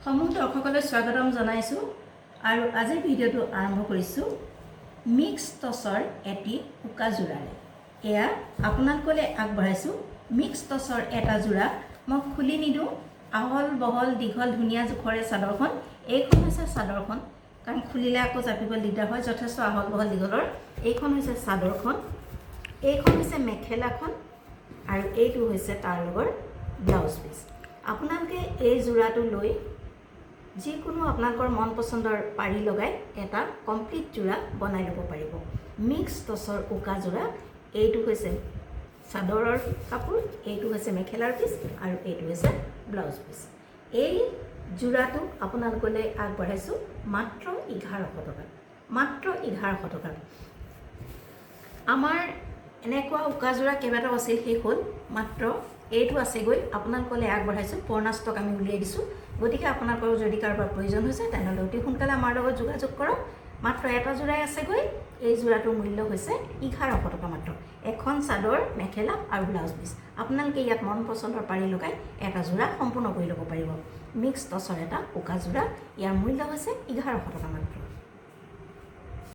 সমূহ দৰ্শকলৈ স্বাগতম জনাইছো আৰু আজিৰ ভিডিঅ'টো আৰম্ভ কৰিছো মিক্স টছৰ এটি উকা জোৰাৰে। এয়া আপোনালোকলৈ আগবঢ়াইছো মিক্স টছৰ এটা জোৰা। মই খুলি নিদো, আহল বহল দীঘল ধুনীয়া জোখৰে চাদৰখন। এইখন হৈছে চাদৰখন, কাৰণ খুলিলে আকৌ জাপিব দিগদাৰ হয়, যথেষ্ট আহল বহল দীঘলৰ। এইখন হৈছে চাদৰখন, এইখন হৈছে মেখেলাখন আৰু এইটো হৈছে তাৰ লগৰ ব্লাউজ পিচ। আপোনালোকে এই জোৰাটো লৈ যিকোনো আপোনালোকৰ মন পছন্দৰ পাৰি লগাই এটা কমপ্লিট জোৰা বনাই ল'ব পাৰিব। মিক্স টছৰ উকা জোৰা। এইটো হৈছে চাদৰৰ কাপোৰ, এইটো হৈছে মেখেলাৰ পিচ আৰু এইটো হৈছে ব্লাউজ পিচ। এই জোৰাটো আপোনালোকলৈ আগবঢ়াইছো মাত্ৰ 1100 টকাত। মাত্ৰ 1100 টকাত। আমাৰ এনেকুৱা উকা জোৰা কেইবাটাও আছিল, শেষ হ'ল। মাত্ৰ এইটো আছেগৈ, আপোনালোকলৈ আগবঢ়াইছোঁ। পুৰণা ষ্টক আমি উলিয়াই দিছোঁ। গতিকে আপোনালোকৰ যদি কাৰোবাৰ প্ৰয়োজন হৈছে তেনেহ'লে অতি সোনকালে আমাৰ লগত যোগাযোগ কৰক। মাত্ৰ এটা জোৰাই আছেগৈ। এই জোৰাটোৰ মূল্য হৈছে 1100 টকা মাত্ৰ। এখন চাদৰ, মেখেলা আৰু ব্লাউজ পিচ। আপোনালোকে ইয়াত মন পচন্দৰ পাৰি লগাই এটা জোৰা সম্পূৰ্ণ কৰি ল'ব পাৰিব। মিক্স টছৰ এটা উকা জোৰা। ইয়াৰ মূল্য হৈছে 1100 টকা মাত্ৰ।